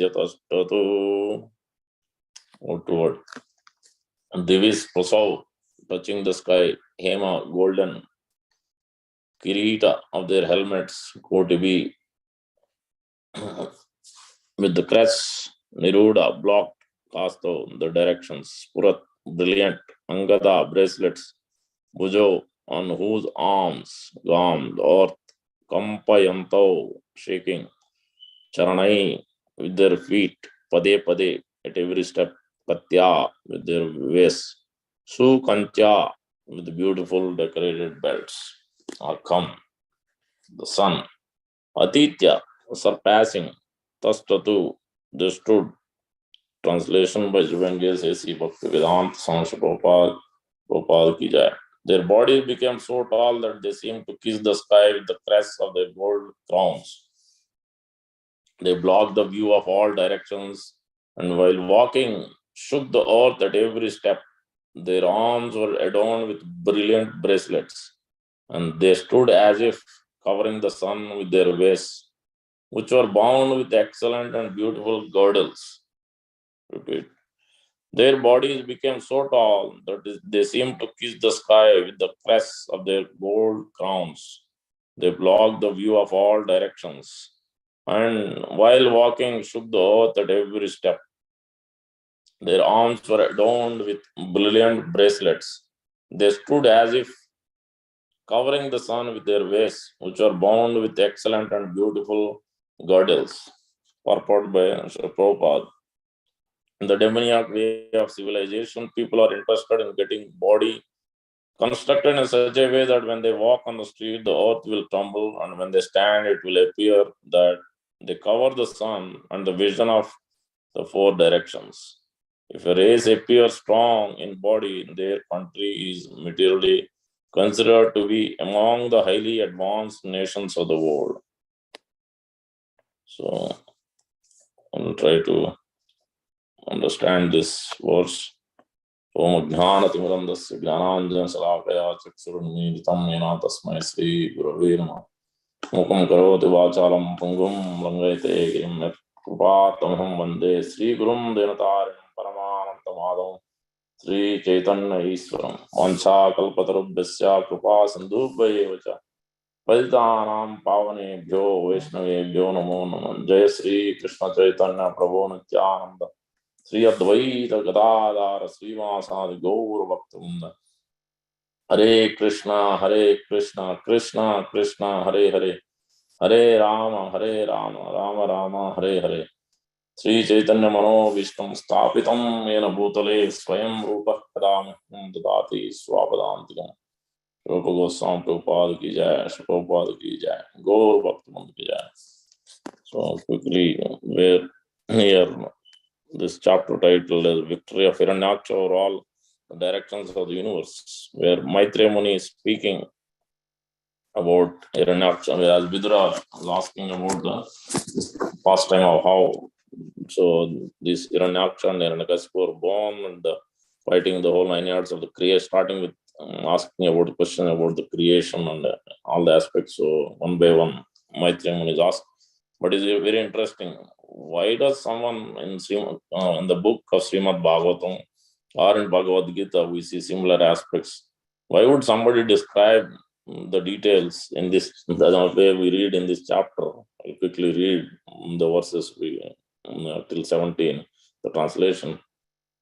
Tastatu. Outward. Divis Prasav, touching the sky. Hema, golden. Kirita of their helmets go to be with the crests. Niruda, blocked. Kasto, the directions. Purat, brilliant. Angada, bracelets. Bujo, on whose arms, Gam, the earth. Kampayanto, shaking. Charanai, with their feet. Pade Pade, at every step. Katya, with their waists. Sukantya, with beautiful decorated belts. Akam, the sun. Aditya, surpassing. Tastatu, they stood. Translation by Juventus A.C. Bhaktivedanta Swami Prabhupada ki jai. Their bodies became so tall that they seemed to kiss the sky with the crests of their gold crowns. They blocked the view of all directions, and while walking, shook the earth at every step. Their arms were adorned with brilliant bracelets, and they stood as if covering the sun with their waists, which were bound with excellent and beautiful girdles. Repeat. Their bodies became so tall that they seemed to kiss the sky with the crests of their gold crowns. They blocked the view of all directions, and while walking, shook the earth at every step. Their arms were adorned with brilliant bracelets. They stood as if covering the sun with their waists, which were bound with excellent and beautiful girdles. Purport by Sri Prabhupada. In the demoniac way of civilization, people are interested in getting body constructed in such a way that when they walk on the street, the earth will tumble, and when they stand, it will appear that they cover the sun and the vision of the four directions. If a race appears strong in body, their country is materially considered to be among the highly advanced nations of the world. So, I'll try to understand this verse. Om Jnanatimirandasya Jnananjana Salakaya Chaksurunmilitam Yena Tasmai Sri Gurave Namaha. Mukam Karoti Vachalam Pungum Langayate Girim Krupatamham Vande Sri Gurum Denatarim Paramanantamadam Sri Chaitanya Iswaram Vancha Kalpatarubhyasya Krupa Sindhubhyayevacha Paditanam Pavanebhyo Vaishnavebhyo Namo Namo. Jai Sri Krishna Chaitanya Prabhu Nityananda Sri Advaita Gadadhara Srivasadi Gaur Bhaktivinoda. Hare Krishna, Krishna Krishna, Hare Hare, Hare Rama, Rama Rama, Hare Hare. Sri Chaitanya Mano Vishtam Stapitam Yena Bhutale Swayam Rupa Kadam Dadati Swapadantikam. Rupa Goswami Prabhupada ki jai, Shri Prabhupada ki jai, Gaur Bhaktivinoda ki jai. So quickly, we're here. This chapter titled as Victory of Hiranyaksha over all the directions of the universe, where Maitreya Muni is speaking about Hiranyaksha, whereas Vidura is asking about the pastime of how. So this Hiranyaksha and Hiranyakashipu were born and fighting the whole 9 yards of the creation, starting with asking about the question about the creation and all the aspects. So one by one, Maitreya Muni is asked. But it's very interesting. Why does someone in the book of Srimad Bhagavatam or in Bhagavad Gita we see similar aspects? Why would somebody describe the details in this the way we read in this chapter? I'll quickly read the verses till 17, the translation.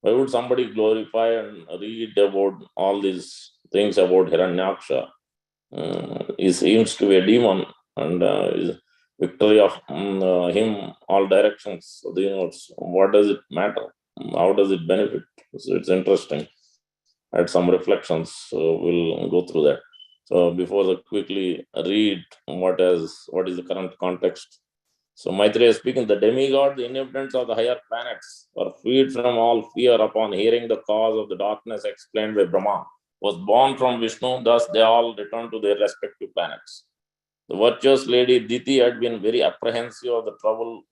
Why would somebody glorify and read about all these things about Hiranyaksha? He seems to be a demon, and victory of him, all directions of the universe. What does it matter? How does it benefit? So it's interesting. I had some reflections, so we'll go through that. So before I quickly read what is the current context. So Maitreya is speaking, the demigod, the inhabitants of the higher planets, were freed from all fear upon hearing the cause of the darkness explained by Brahma, was born from Vishnu, thus they all returned to their respective planets. The virtuous lady Diti had been very apprehensive of the trouble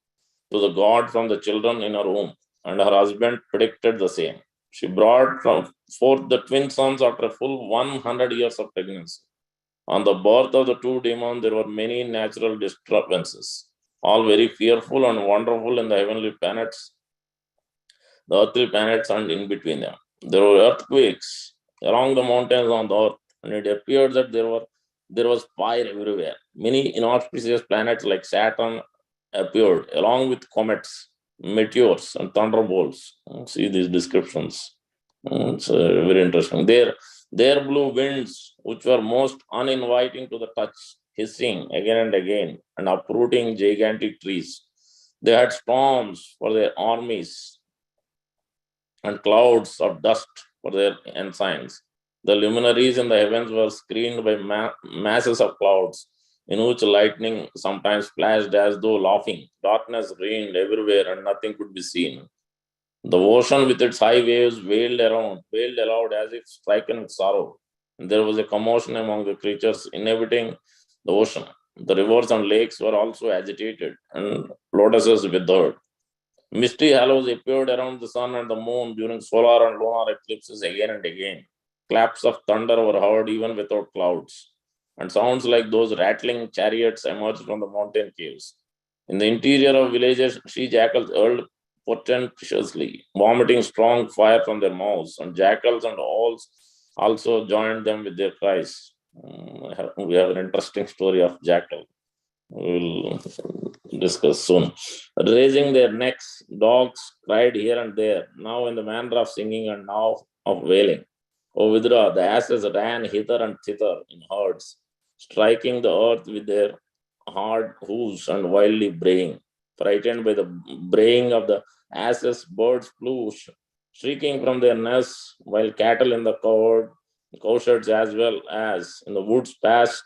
to the god from the children in her womb, and her husband predicted the same. She brought forth the twin sons after a full 100 years of pregnancy. On the birth of the two demons, there were many natural disturbances. all very fearful and wonderful in the heavenly planets, the earthly planets, and in between them. There were earthquakes along the mountains on the earth, and it appeared that there was fire everywhere. Many inauspicious planets like Saturn appeared, along with comets, meteors, and thunderbolts. See these descriptions. It's very interesting. There blew winds which were most uninviting to the touch, hissing again and again, and uprooting gigantic trees. They had storms for their armies and clouds of dust for their ensigns. The luminaries in the heavens were screened by masses of clouds, in which lightning sometimes flashed as though laughing. Darkness reigned everywhere, and nothing could be seen. The ocean with its high waves wailed aloud as if stricken with sorrow. And there was a commotion among the creatures inhabiting the ocean. The rivers and lakes were also agitated, and lotuses withered. Misty halos appeared around the sun and the moon during solar and lunar eclipses again and again. Claps of thunder were heard even without clouds, and sounds like those rattling chariots emerged from the mountain caves. In the interior of villages, she jackals hurled portentously, vomiting strong fire from their mouths, and jackals and owls also joined them with their cries. We have an interesting story of jackal. We'll discuss soon. Raising their necks, dogs cried here and there, now in the manner of singing and now of wailing. O Vidra, the asses ran hither and thither in herds, striking the earth with their hard hooves and wildly braying. Frightened by the braying of the asses, birds flew, shrieking from their nests, while cattle in the cowsheds as well as in the woods passed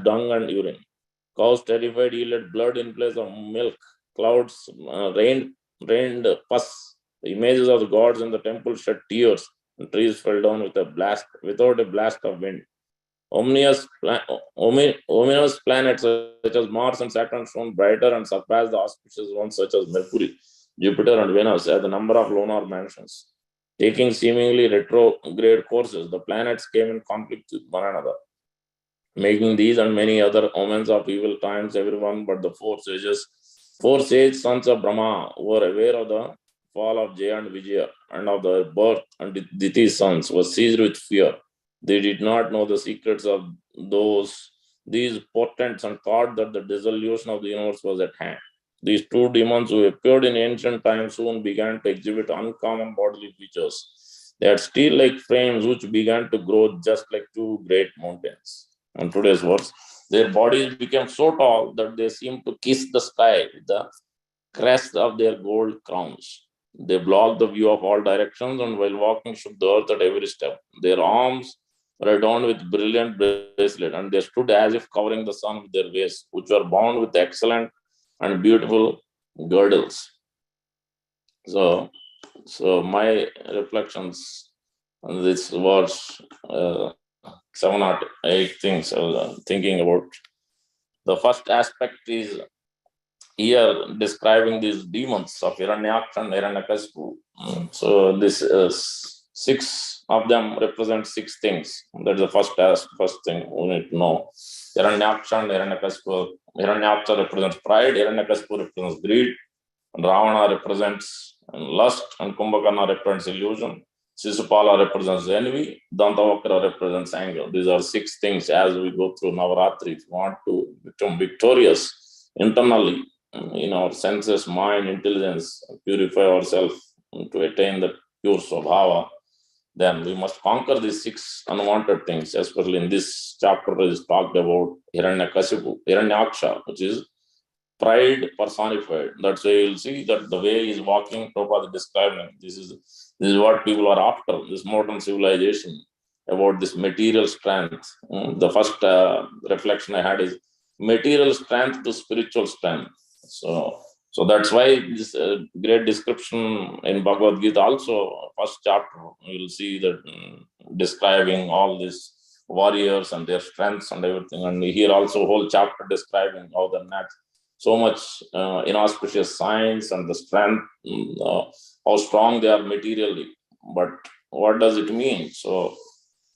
dung and urine. Cows terrified yielded blood in place of milk. Clouds rained pus. The images of the gods in the temple shed tears, and trees fell down without a blast of wind. Ominous planets such as Mars and Saturn shone brighter and surpassed the auspicious ones such as Mercury, Jupiter, and Venus as the number of lunar mansions. Taking seemingly retrograde courses, the planets came in conflict with one another, making these and many other omens of evil times. Everyone but the four sage sons of Brahma, were aware of the fall of Jaya and Vijaya and of the birth and Diti's sons, was seized with fear. They did not know the secrets of these portents and thought that the dissolution of the universe was at hand. These two demons who appeared in ancient times soon began to exhibit uncommon bodily features. They had steel-like frames which began to grow just like two great mountains. On today's words, their bodies became so tall that they seemed to kiss the sky with the crest of their gold crowns. They blocked the view of all directions, and while walking shook the earth at every step. Their arms were adorned with brilliant bracelets, and they stood as if covering the sun with their waists, which were bound with excellent and beautiful girdles. So my reflections on this was 7 or 8 things I was thinking about. The first aspect is here describing these demons of Hiranyaksha and Hiranyakasipu. So this 6 of them represent 6 things. That's the first thing we need to know. Hiranyaksha and Hiranyakasipu. Hiranyaksha represents pride, Hiranyakasipu represents greed, and Ravana represents lust, and Kumbhakarna represents illusion. Sisupala represents envy, Dantavakra represents anger. These are 6 things as we go through Navaratri. If you want to become victorious internally in our senses, mind, intelligence, purify ourselves to attain the pure Swabhava, then we must conquer these 6 unwanted things. Especially in this chapter, it is talked about Hiranyakasipu, Hiranyaksha, which is pride personified. That's why you'll see that the way he's walking, Prabhupada describing, this is what people are after, this modern civilization, about this material strength. The first reflection I had is material strength to spiritual strength. So that's why this great description in Bhagavad Gita also, first chapter, you will see that describing all these warriors and their strengths and everything. And here also whole chapter describing how the so much inauspicious signs and the strength, how strong they are materially. But what does it mean? So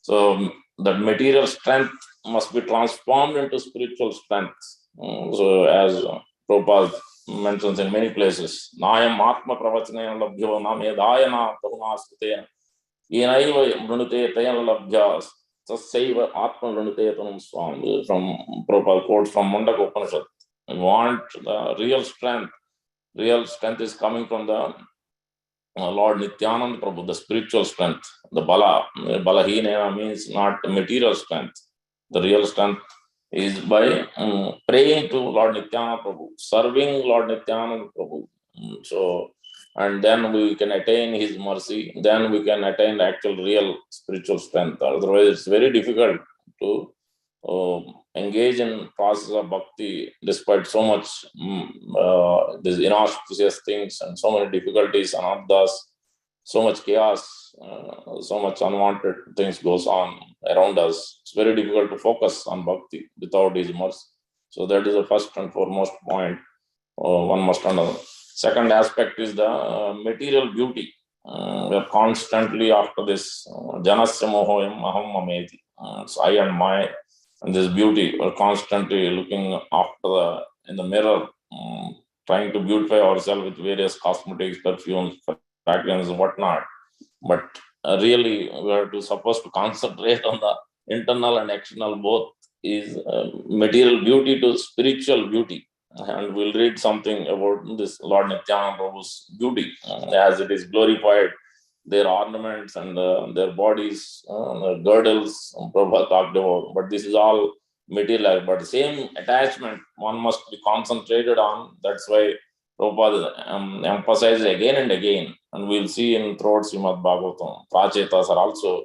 that material strength must be transformed into spiritual strength. So as Prabhupada mentions in many places, Nayam Atma Pravachanena Labhyo Namedayana Prabhunastutena Yenaiva Brunute Tayana Labhya Sasaiva Atma Brunute Tanum Swam. From Prabhupada quotes from Mundaka Upanishad. We want the real strength. Real strength is coming from the Lord Nityananda Prabhu, the spiritual strength. The Bala, Balahina means not material strength. The real strength is by praying to Lord Nityananda Prabhu, serving Lord Nityananda Prabhu. So, and then we can attain his mercy, then we can attain the actual real spiritual strength. Otherwise, it's very difficult to engage in process of bhakti despite so much these inauspicious things and so many difficulties, anarthas, so much chaos, so much unwanted things goes on around us. It's very difficult to focus on bhakti without his mercy. So that is the first and foremost point one must understand. Second aspect is the material beauty. We are constantly after this janasya mohoyam aham mameti. So I and my, and this beauty, we're constantly looking after in the mirror, trying to beautify ourselves with various cosmetics, perfumes, fragrance, whatnot. But really, we are supposed to concentrate on the internal and external both, is material beauty to spiritual beauty. And we'll read something about this Lord Nityananda Prabhu's beauty as it is glorified, their ornaments and their bodies, the girdles, Prabhupada talked about. But this is all material. But the same attachment one must be concentrated on. That's why Prabhupada emphasizes again and again. And we'll see in throughout Srimad Bhagavatam, Prachetas are also,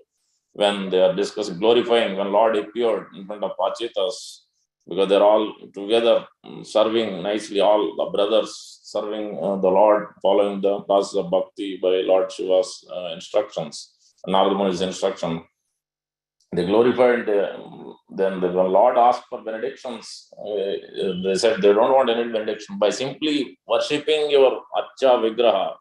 when they are discussing, glorifying, when Lord appeared in front of Prachetas, because they're all together serving nicely, all the brothers serving the Lord, following the process of bhakti by Lord Shiva's instructions, Narada Muni's instruction. They glorified, then the Lord asked for benedictions. They said they don't want any benediction. By simply worshipping your Archa Vigraha,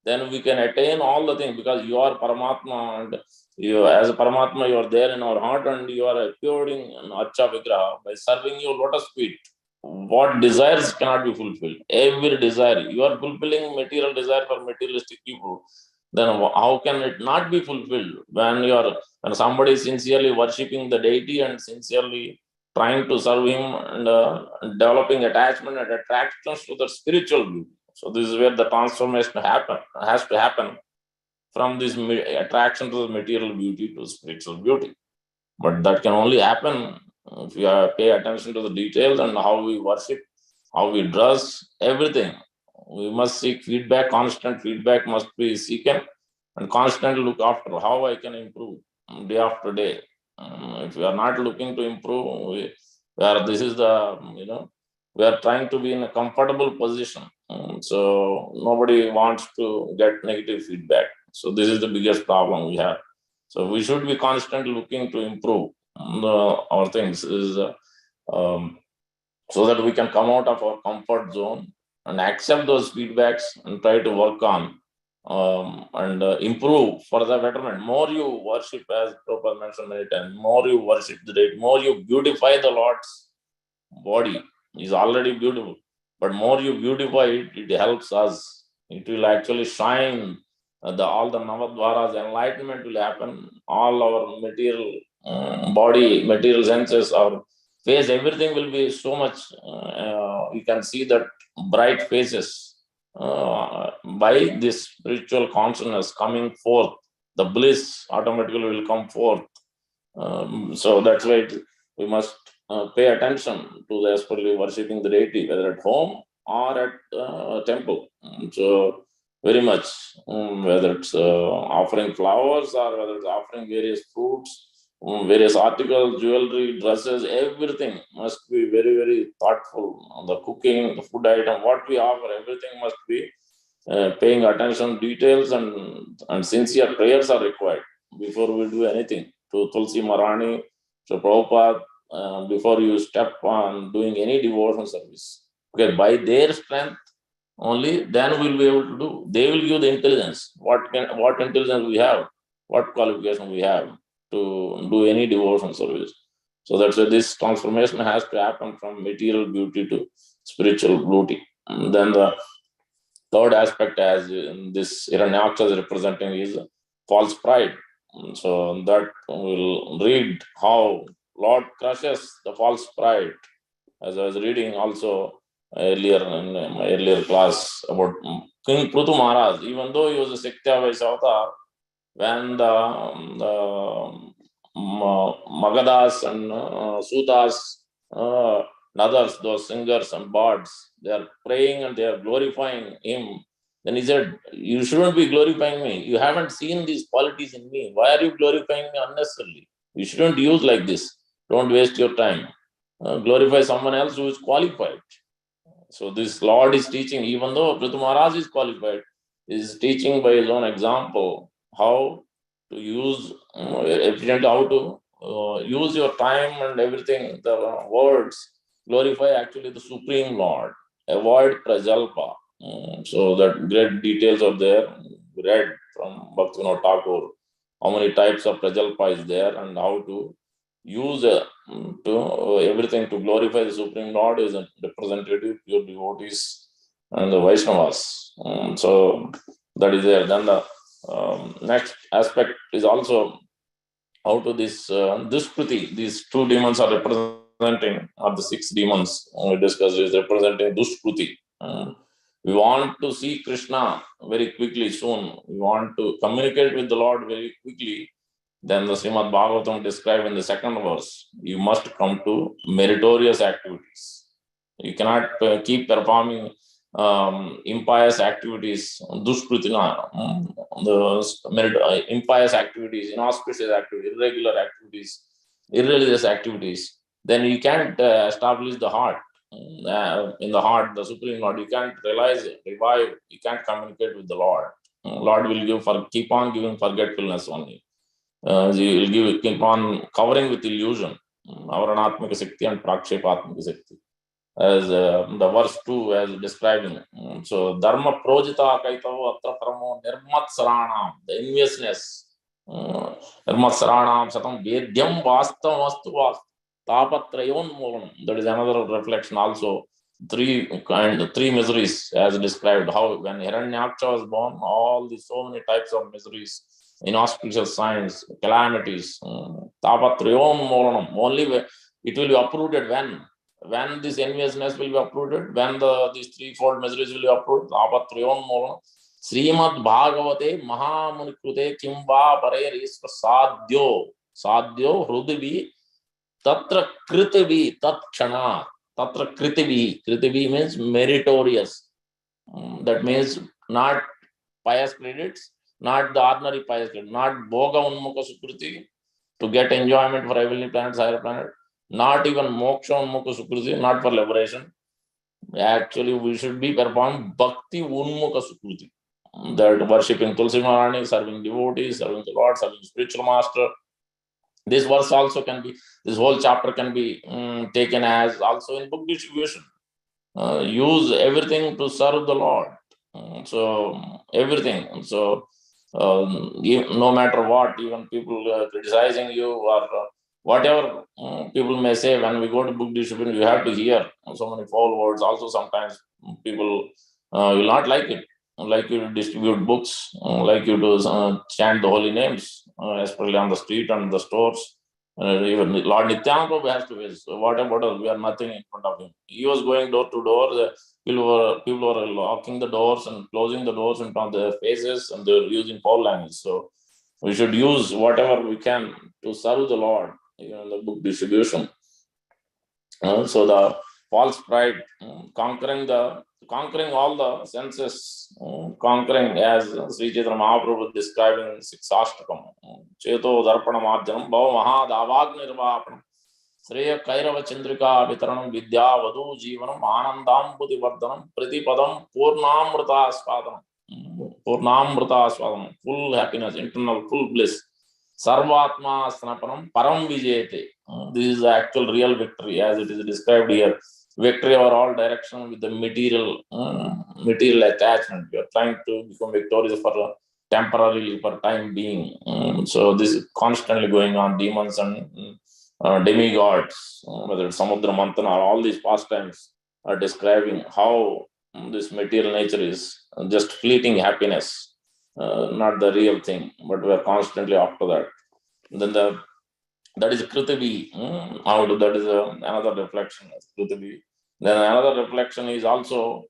then we can attain all the things, because you are Paramatma, and you, as a Paramatma, you are there in our heart, and you are appearing in Archa Vigraha. By serving your lotus feet, what desires cannot be fulfilled? Every desire. You are fulfilling material desire for materialistic people. Then how can it not be fulfilled when somebody is sincerely worshipping the deity and sincerely trying to serve him and developing attachment and attractions to the spiritual beauty? So this is where the transformation has to happen from this attraction to the material beauty to spiritual beauty. But that can only happen if you pay attention to the details and how we worship, how we dress, everything. We must seek feedback. Constant feedback must be seeken, and constantly look after how I can improve day after day. If we are not looking to improve, this is the, we are trying to be in a comfortable position. So nobody wants to get negative feedback. So this is the biggest problem we have. So we should be constantly looking to improve our things, is so that we can come out of our comfort zone and accept those feedbacks and try to work on and improve for the betterment. More you worship, as Prabhupada mentioned many times, more you worship the deity, more you beautify the Lord's body. Is already beautiful, but more you beautify it, it helps us. It will actually shine. All the Navadvaras, enlightenment will happen. All our material body, material senses, our face, everything will be so much. You can see that bright faces by this spiritual consciousness coming forth. The bliss automatically will come forth. So that's why we must pay attention to the especially worshipping the deity, whether at home or at temple. So very much, whether it's offering flowers or whether it's offering various fruits, various articles, jewelry, dresses, everything must be very, very thoughtful. The cooking, the food item, what we offer, everything must be paying attention, details, and sincere prayers are required before we do anything. To Tulsi Marani, to Prabhupada, before you step on doing any devotional service. Okay, by their strength only, then we'll be able to do. They will give the intelligence. What intelligence we have, what qualification we have to do any devotional service. So that's why this transformation has to happen from material beauty to spiritual beauty. And then the third aspect, as this Hiranyaksha is representing, is false pride. So that will read how Lord crushes the false pride. As I was reading also earlier in my earlier class about King Prithu Maharaj, even though he was a Sektya Vaishya avatar, when the Magadas and Sutas, and others, those singers and bards, they are praying and they are glorifying him. Then he said, you shouldn't be glorifying me. You haven't seen these qualities in me. Why are you glorifying me unnecessarily? You shouldn't use like this. Don't waste your time. Glorify someone else who is qualified. So this Lord is teaching, even though Prithu Maharaj is qualified, is teaching by his own example how to use efficiently, how to use your time and everything, the words, glorify actually the Supreme Lord. Avoid prajalpa. So that great details are there. Read from Bhaktivinoda Thakur, how many types of prajalpa is there and how to use everything to glorify the Supreme Lord is a representative, pure devotees and the Vaishnavas. So that is there. Then the next aspect is also how to this Dushkriti. These two demons are representing, or the six demons we discussed is representing Dushkriti. We want to see Krishna very quickly soon. We want to communicate with the Lord very quickly. Then the Srimad Bhagavatam described in the second verse, you must come to meritorious activities. You cannot keep performing impious activities, dushkritina, impious activities, inauspicious activities, irregular activities, irreligious activities. Then you can't establish the heart. In the heart, the Supreme Lord, you can't realize, revive, you can't communicate with the Lord. Lord will keep on giving forgetfulness only. He will keep on covering with illusion, avaranatmika Shakti and prakshepatmika Shakti, as the verse 2 as describing. So, dharma projita kaitavo atra paramo nirmat saranam, the enviousness, nirmat saranam satam vedyam vastavam vastu vast, tapatrayon molanam. That is another reflection also. Three miseries as described, how when Hiranyaksha was born, all the so many types of miseries, inauspicious signs, calamities, tapatrayom molanam. Only it will be uprooted when this enviousness will be uprooted, when these threefold miseries will be uprooted. Tapatrayom molanam. Srimad Bhagavate Mahamunikrute Kimva Parerisva Sadhyo Hrudivi Tatra Kritivi Tat Kshana. Tatra Kritivi means meritorious. That means not pious credits, not the ordinary pious credit, not Bhoga Unmukha Sukriti to get enjoyment for heavenly planets, higher planet, not even Moksha Unmukha Sukriti, not for liberation. Actually, we should be performing Bhakti Unmukha Sukriti. That worshipping Tulsi Maharani, serving devotees, serving the Lord, serving spiritual master. This verse also can be, this whole chapter can be taken as also in book distribution. Use everything to serve the Lord. So everything. So no matter what, even people criticizing you or whatever people may say, when we go to book distribution, you have to hear so many foul words. Also, sometimes people will not like it. Like you to distribute books, like you to chant the holy names, especially on the street and the stores. Even Lord Nityananda Prabhu has to face. What about us? We are nothing in front of him. He was going door to door. People were locking the doors and closing the doors in front of their faces, and they were using foul language. So we should use whatever we can to serve the Lord, even in the book distribution. So the false pride, conquering all the senses, conquering, as Sri Chaitanya Mahaprabhu described in Siksashtakam, Cheto Darpana Madhyanam, Bhava Mahadavagnirvapanam, Sreya Kairava Chandrika Vitaranam, Vidya Vadu Jivanam, Anandam Buddhi Vardhanam, Pratipadam, Purnamrita Swadanam, Purnamrita Swadanam, full happiness, internal, full bliss. Sarvatma Stanapanam Param Vijayate. This is the actual real victory, as it is described here. Victory over all direction with the material attachment. You are trying to become victorious for temporarily, for time being. So this is constantly going on. Demons and demigods, whether it's Samudra Mantana, all these pastimes are describing how this material nature is just fleeting happiness, not the real thing, but we are constantly after that. Then that is Kritivi. That is another reflection of Kritivi. Then another reflection is also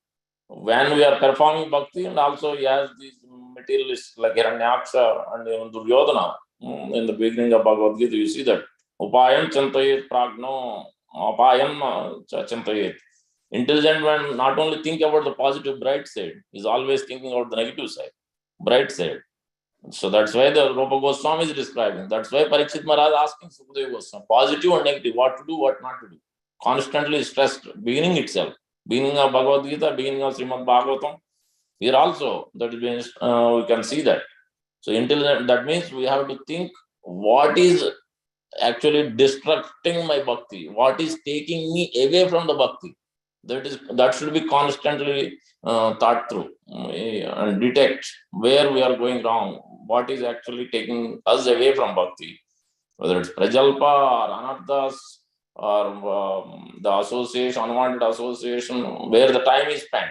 when we are performing bhakti, and also he has these materialists like Hiranyaksha and even Duryodhana. In the beginning of Bhagavad Gita, you see that upayam chantayet pragno apayam chantayet. Intelligent one not only think about the positive bright side, he's always thinking about the negative side, bright side. So that's why the Rupa Goswami is describing. That's why Parikshit Maharaj asking Sukadeva Goswami, positive and negative, what to do, what not to do. Constantly stressed, beginning itself. Beginning of Bhagavad Gita, beginning of Srimad Bhagavatam. Here also, that is, we can see that. So intelligent, that means we have to think what is actually destructing my bhakti, what is taking me away from the bhakti. That should be constantly thought through and detect where we are going wrong, what is actually taking us away from bhakti, whether it's prajalpa or anarthas or the association, unwanted association, where the time is spent.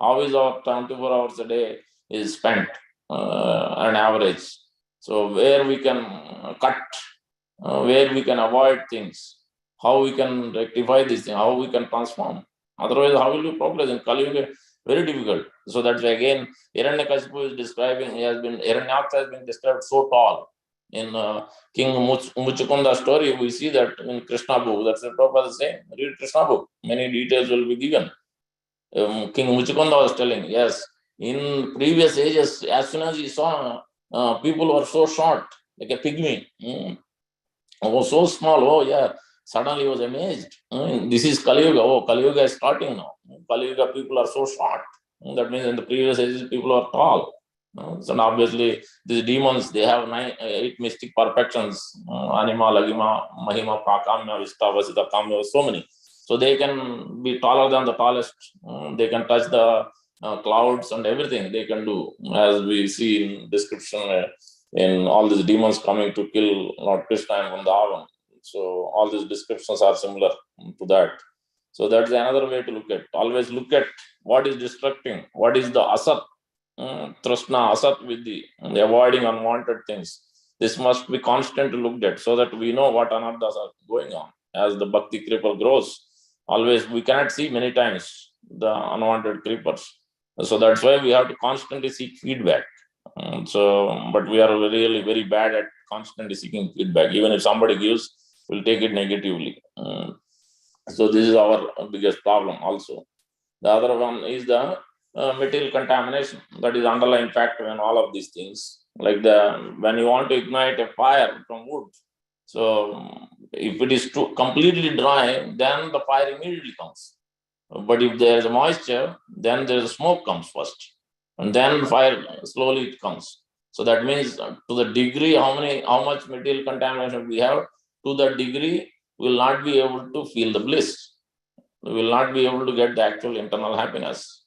How is our 24 hours a day is spent on average? So where we can cut, where we can avoid things, how we can rectify this thing, how we can transform. Otherwise, how will we progress in Kali Yuga? Very difficult. So that's why again, Hiranyakashipu is describing, Hiranyaksha has been described so tall. In King Muchukunda story, we see that in Krishna book, that's the Prabhupada is saying, read Krishna book, many details will be given. King Muchukunda was telling, yes, in previous ages, as soon as he saw people were so short, like a pygmy, oh, so small, oh yeah, suddenly he was amazed. This is Kali Yuga, oh, Kali Yuga is starting now. Kali Yuga people are so short. That means in the previous ages, people are tall. So obviously, these demons, they have 8 mystic perfections, Anima, Lagima, Mahima, Prakamya, Vista, Vasita, Kamya, so many. So they can be taller than the tallest. They can touch the clouds and everything they can do, as we see in description in all these demons coming to kill Lord Krishna and Vrindavan. So all these descriptions are similar to that. So that's another way to look at. Always look at what is destructing, what is the asat, trasna, asat with the avoiding unwanted things. This must be constantly looked at so that we know what anarthas are going on. As the bhakti creeper grows, always we cannot see many times the unwanted creepers. So that's why we have to constantly seek feedback. But we are really very bad at constantly seeking feedback. Even if somebody gives, we'll take it negatively. So this is our biggest problem also. The other one is the material contamination. That is underlying factor in all of these things. Like when you want to ignite a fire from wood, so if it is completely dry, then the fire immediately comes. But if there is moisture, then there is smoke comes first, and then fire slowly it comes. So that means to the degree how much material contamination we have, to that degree we will not be able to feel the bliss. We will not be able to get the actual internal happiness.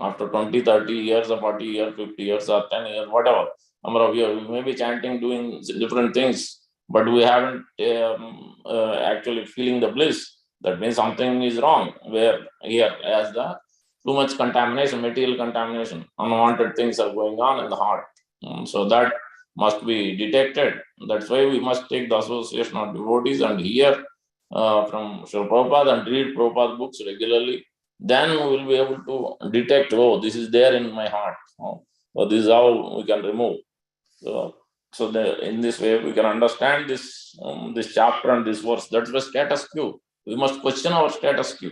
After 20, 30 years or 40 years, 50 years or 10 years, whatever number of years, we may be chanting, doing different things, but we haven't actually feeling the bliss. That means something is wrong. Where here, as the too much contamination, material contamination, unwanted things are going on in the heart. So that must be detected. That's why we must take the association of devotees and hear from Srila Prabhupada and read Prabhupada books regularly. Then we will be able to detect, oh, this is there in my heart. So this is how we can remove. In this way, we can understand this chapter and this verse. That's the status quo. We must question our status quo.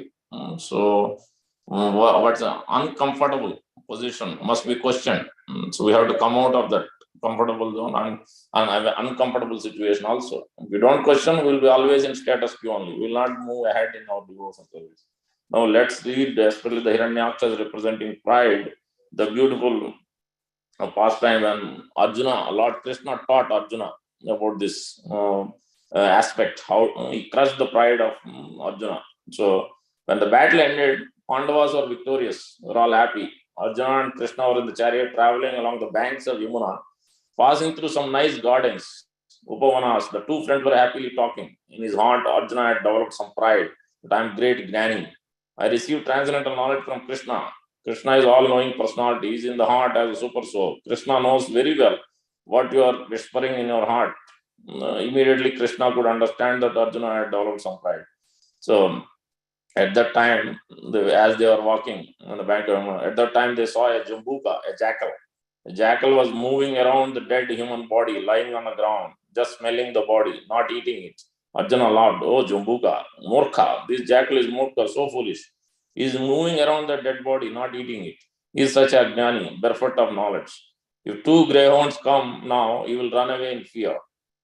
What's an uncomfortable position must be questioned. So we have to come out of that comfortable zone and have an uncomfortable situation also. If we don't question, we'll be always in status quo only. We will not move ahead in our devotion service. Now let's read, especially the Hiranyaksha representing pride, the beautiful pastime when Arjuna, Lord Krishna taught Arjuna about this aspect, how he crushed the pride of Arjuna. So when the battle ended, Pandavas were victorious. They were all happy. Arjuna and Krishna were in the chariot traveling along the banks of Yamuna, passing through some nice gardens. Upavanas. The two friends were happily talking. In his heart, Arjuna had developed some pride. But I am great Gnani. I received transcendental knowledge from Krishna. Krishna is all-knowing personality. He is in the heart as a super soul. Krishna knows very well what you are whispering in your heart. Immediately, Krishna could understand that Arjuna had developed some pride. So, at that time, as they were walking on the bank of Yamuna, at that time they saw a jambuka, a jackal. The jackal was moving around the dead human body, lying on the ground, just smelling the body, not eating it. Arjuna laughed, oh jambuka, murkha, this jackal is murkha, so foolish. He is moving around the dead body, not eating it. He is such a gnani, barefoot of knowledge. If two greyhounds come now, he will run away in fear.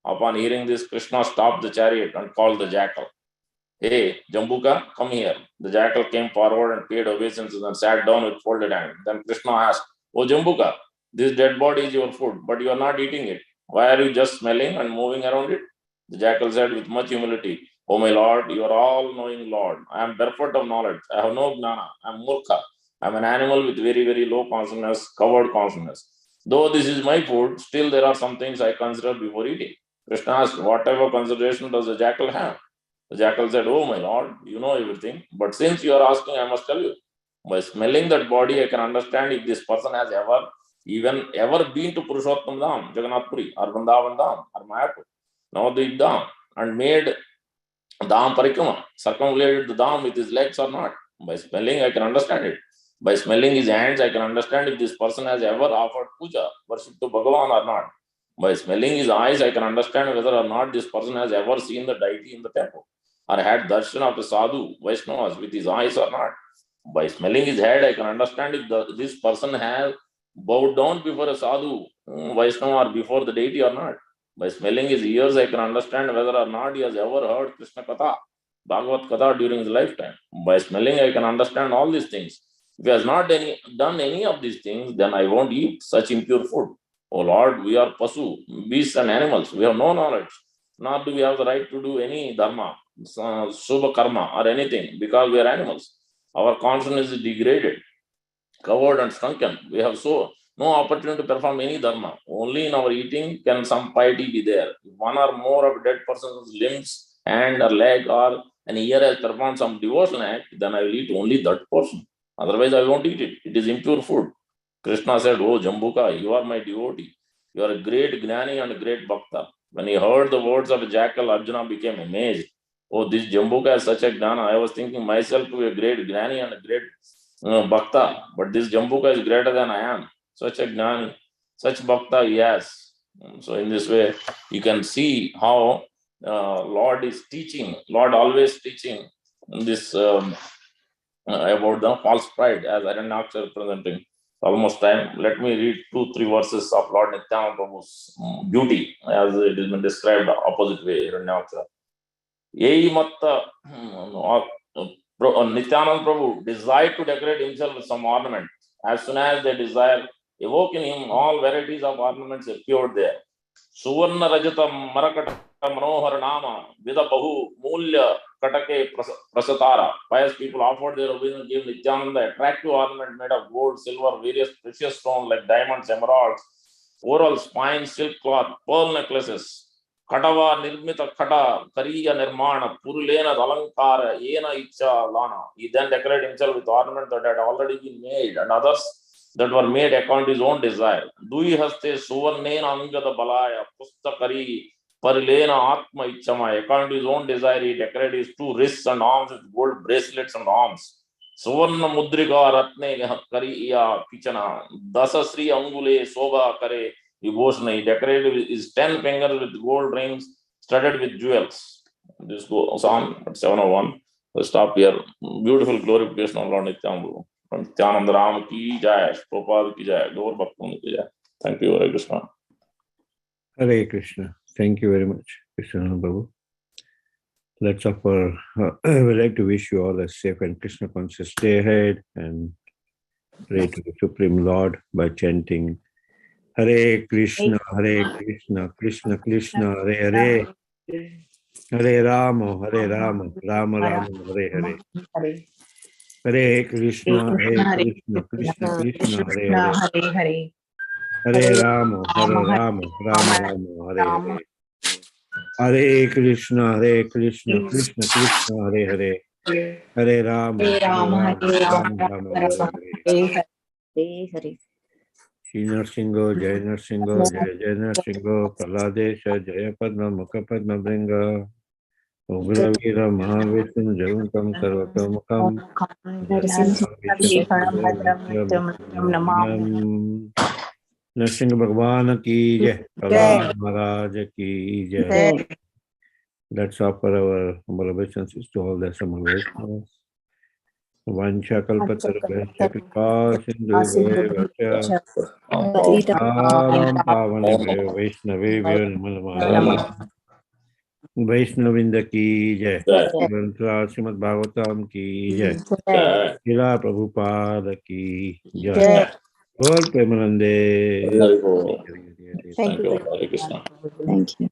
Upon hearing this, Krishna stopped the chariot and called the jackal. Hey, Jambuka, come here. The jackal came forward and paid obeisance and sat down with folded hands. Then Krishna asked, oh Jambuka, this dead body is your food, but you are not eating it. Why are you just smelling and moving around it? The jackal said with much humility, oh my lord, you are all-knowing Lord. I am barefoot of knowledge. I have no gnana. I am murkha. I am an animal with very, very low consciousness, covered consciousness. Though this is my food, still there are some things I consider before eating. Krishna asked, what type of consideration does the jackal have? The jackal said, oh my lord, you know everything. But since you are asking, I must tell you. By smelling that body, I can understand if this person has ever been to Purushottam Dham, Jagannath Puri, or Vrindavan Dham, or Mayapur, Navadvip Dham, and made Dham Parikrama, circumambulated the Dham with his legs or not. By smelling, I can understand it. By smelling his hands, I can understand if this person has ever offered puja, worship to Bhagavan or not. By smelling his eyes, I can understand whether or not this person has ever seen the deity in the temple, or had darshan of the sadhu, Vaishnavas, with his eyes or not. By smelling his head, I can understand if this person has bowed down before a sadhu, Vaishnava, or before the deity or not. By smelling his ears, I can understand whether or not he has ever heard Krishna Katha, Bhagavad Katha during his lifetime. By smelling, I can understand all these things. If he has not done any of these things, then I won't eat such impure food. Oh Lord, we are pasu, beasts and animals. We have no knowledge. Nor do we have the right to do any dharma, subha karma, or anything, because we are animals. Our consciousness is degraded, covered and shrunken. We have no opportunity to perform any dharma. Only in our eating can some piety be there. If one or more of dead person's limbs, hand or leg or an ear has performed some devotional act, then I will eat only that portion. Otherwise, I won't eat it. It is impure food. Krishna said, oh Jambuka, you are my devotee. You are a great Gnani and a great Bhakta. When he heard the words of a jackal, Arjuna became amazed. Oh, this Jambuka has such a Gnana. I was thinking myself to be a great Gnani and a great Bhakta, but this Jambuka is greater than I am. Such a Gnani, such Bhakta he has. So in this way, you can see how Lord is teaching, Lord always teaching this about the false pride, as Aranyakshar presenting. Almost time. Let me read 2-3 verses of Lord Nityananda Prabhu's beauty, as it has been described the opposite way. Aranyakshar. Yehi matta Nityananda Prabhu desired to decorate himself with some ornament. As soon as the desire evoke in him, all varieties of ornaments appeared there. Suvarna Rajatam Marakata Manohar Nama Vida Bahu Mulya Katake Prasatara. Pious people offered their obedience, gave Nityananda attractive ornament made of gold, silver, various precious stones like diamonds, emeralds, coral, spine, silk cloth, pearl necklaces. Katava Nirmita Kata, Kariya Nirmana, Purulena Alankara, Yena Icha Lana. He then decorated himself with ornaments that had already been made and others that were made according to his own desire. Dui Haste Suvarnena Angada Balaya, Pustakari, Parilena Atma Ichamaya. According to his own desire, he decorated his 2 wrists and arms with gold bracelets and arms. Suvarna Mudrika Ratne Kariya Kichana, Dasasri Angule Soba Kare. He decorated his 10 fingers with gold rings studded with jewels. This goes on at 701. We'll stop here. Beautiful glorification of Lord Nityananda. Nityananda Ram ki jai, Prabhupada ki jai, Gaur Bhakta ki jai. Thank you, Hare Krishna. Hare Krishna. Thank you very much, Krishna Prabhu. Let's offer, we'd like to wish you all a safe and Krishna conscious day ahead and pray to the Supreme Lord by chanting Hare Krishna, Krishna Krishna, Hare Hare, Hare Rama, Rama Rama, Hare Hare. Hare Krishna, Krishna Krishna, Hare Hare. Hare Rama, Rama Rama, Hare Hare. Hare Krishna, Krishna Krishna, Hare Hare, Hare Ram, Ram, Ram, Hare Hare. Shri Narsingho, Jai Narsingho, Jai Narsingho, Praladesha, Jaya Padma, Mukha Padma Bringa, Ugra Mahavishnu, Jaguntam, Sarvakamukam, Narsingh Bhagwan ki Jai, Prahlad Maharaj ki Jai. Let's offer our humble obeisances to all the Assembled Vaishnavas. Vancha kalpatarubhasya kripa sindhubhaya vacha Param pavanebhyo Vaishnavebhyo namo Vaishnavinda ki Jai. Mantra Srimad Bhagavatam ki Jai. Srila Prabhupada ki Jai. Bol Premanande. Thank you, Hare Krishna. Thank you.